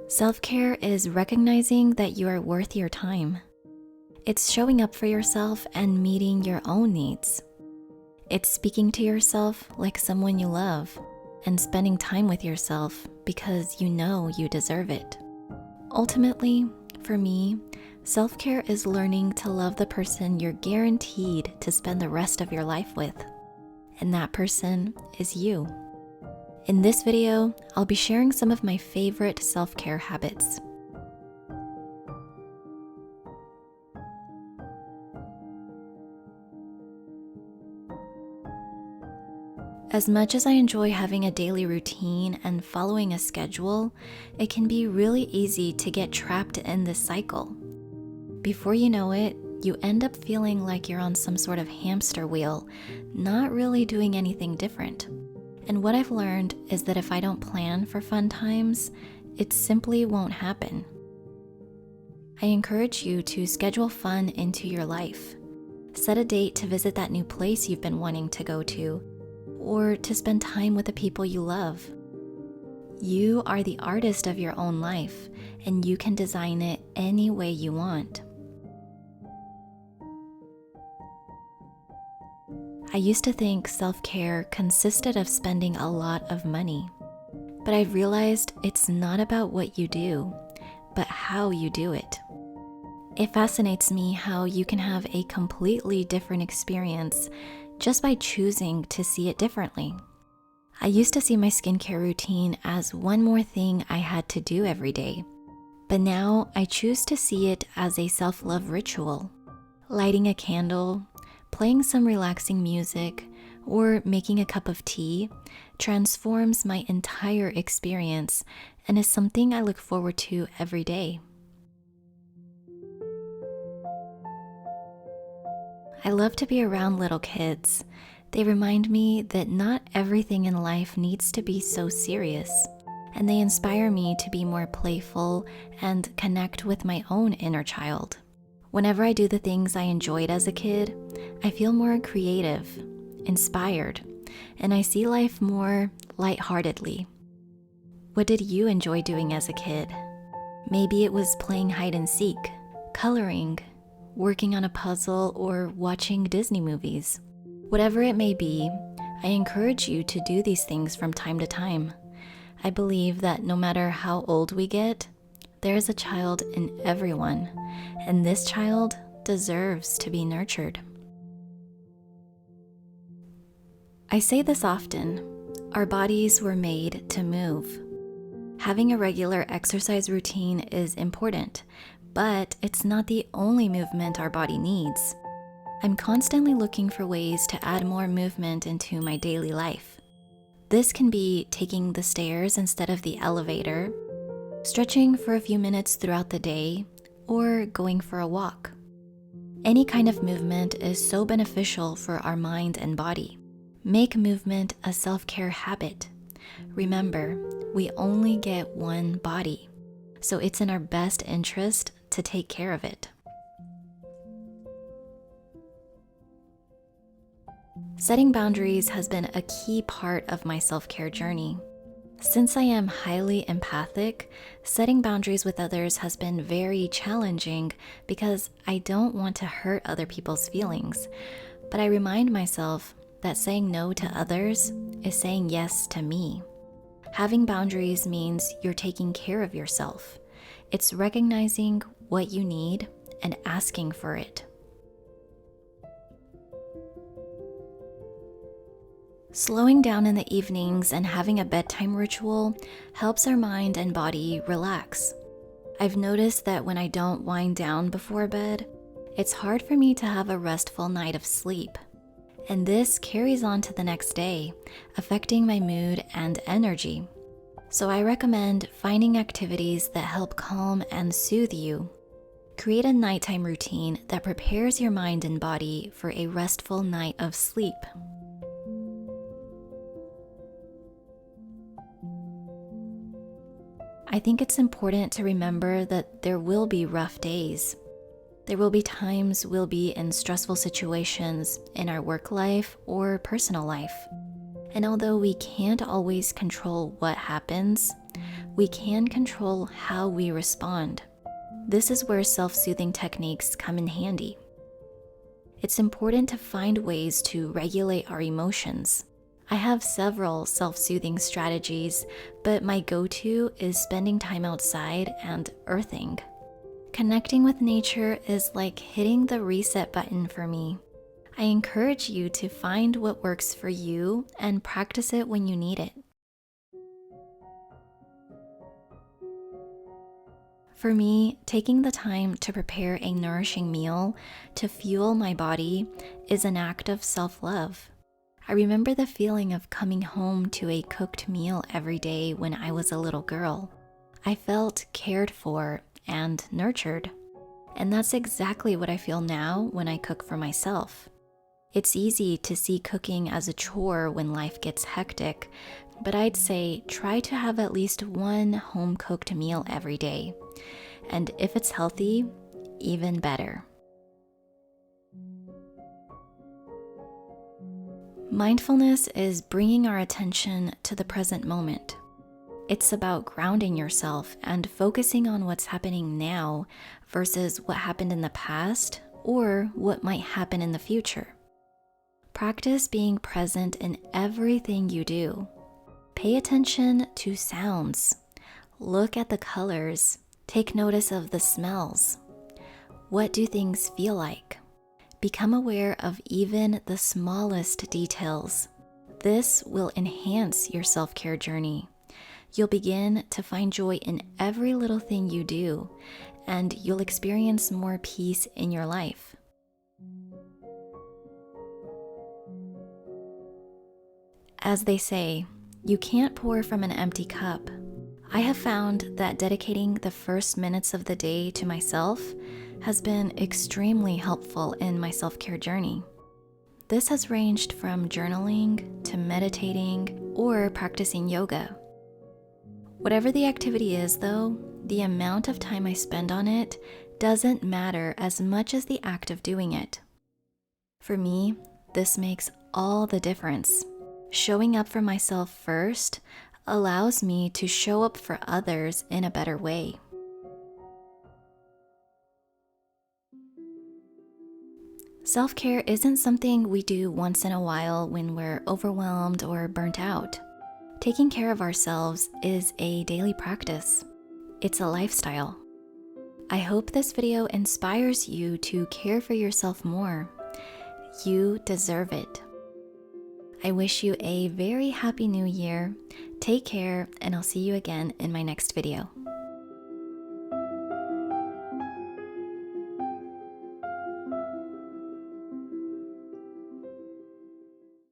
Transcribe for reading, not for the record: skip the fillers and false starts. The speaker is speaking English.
Self-care is recognizing that you are worth your time. It's showing up for yourself and meeting your own needs. It's speaking to yourself like someone you love and spending time with yourself because you know you deserve it. Ultimately, for me, self-care is learning to love the person you're guaranteed to spend the rest of your life with. And that person is you. In this video, I'll be sharing some of my favorite self-care habits. As much as I enjoy having a daily routine and following a schedule, it can be really easy to get trapped in this cycle. Before you know it, you end up feeling like you're on some sort of hamster wheel, not really doing anything different. And what I've learned is that if I don't plan for fun times, it simply won't happen. I encourage you to schedule fun into your life. Set a date to visit that new place you've been wanting to go to, or to spend time with the people you love. You are the artist of your own life, and you can design it any way you want. I used to think self-care consisted of spending a lot of money, but I've realized it's not about what you do, but how you do it. It fascinates me how you can have a completely different experience just by choosing to see it differently. I used to see my skincare routine as one more thing I had to do every day, but now I choose to see it as a self-love ritual. Lighting a candle, playing some relaxing music, or making a cup of tea transforms my entire experience and is something I look forward to every day. I love to be around little kids. They remind me that not everything in life needs to be so serious, and they inspire me to be more playful and connect with my own inner child. Whenever I do the things I enjoyed as a kid, I feel more creative, inspired, and I see life more lightheartedly. What did you enjoy doing as a kid? Maybe it was playing hide and seek, coloring, working on a puzzle, or watching Disney movies. Whatever it may be, I encourage you to do these things from time to time. I believe that no matter how old we get, there is a child in everyone, and this child deserves to be nurtured. I say this often, our bodies were made to move. Having a regular exercise routine is important, but it's not the only movement our body needs. I'm constantly looking for ways to add more movement into my daily life. This can be taking the stairs instead of the elevator, stretching for a few minutes throughout the day, or going for a walk. Any kind of movement is so beneficial for our mind and body. Make movement a self-care habit. Remember, we only get one body, so it's in our best interest to take care of it. Setting boundaries has been a key part of my self-care journey. Since I am highly empathic, setting boundaries with others has been very challenging because I don't want to hurt other people's feelings. But I remind myself that saying no to others is saying yes to me. Having boundaries means you're taking care of yourself. It's recognizing what you need and asking for it. Slowing down in the evenings and having a bedtime ritual helps our mind and body relax. I've noticed that when I don't wind down before bed, it's hard for me to have a restful night of sleep. And this carries on to the next day, affecting my mood and energy. So I recommend finding activities that help calm and soothe you. Create a nighttime routine that prepares your mind and body for a restful night of sleep. I think it's important to remember that there will be rough days. There will be times we'll be in stressful situations in our work life or personal life. And although we can't always control what happens, we can control how we respond. This is where self-soothing techniques come in handy. It's important to find ways to regulate our emotions. I have several self-soothing strategies, but my go-to is spending time outside and earthing. Connecting with nature is like hitting the reset button for me. I encourage you to find what works for you and practice it when you need it. For me, taking the time to prepare a nourishing meal to fuel my body is an act of self-love. I remember the feeling of coming home to a cooked meal every day when I was a little girl. I felt cared for and nurtured. And that's exactly what I feel now when I cook for myself. It's easy to see cooking as a chore when life gets hectic, but I'd say try to have at least one home-cooked meal every day. And if it's healthy, even better. Mindfulness is bringing our attention to the present moment. It's about grounding yourself and focusing on what's happening now versus what happened in the past or what might happen in the future. Practice being present in everything you do. Pay attention to sounds. Look at the colors. Take notice of the smells. What do things feel like? Become aware of even the smallest details. This will enhance your self-care journey. You'll begin to find joy in every little thing you do, and you'll experience more peace in your life. As they say, you can't pour from an empty cup. I have found that dedicating the first minutes of the day to myself has been extremely helpful in my self-care journey. This has ranged from journaling to meditating or practicing yoga. Whatever the activity is, though, the amount of time I spend on it doesn't matter as much as the act of doing it. For me, this makes all the difference. Showing up for myself first allows me to show up for others in a better way. Self-care isn't something we do once in a while when we're overwhelmed or burnt out. Taking care of ourselves is a daily practice. It's a lifestyle. I hope this video inspires you to care for yourself more. You deserve it. I wish you a very happy new year. Take care, and I'll see you again in my next video.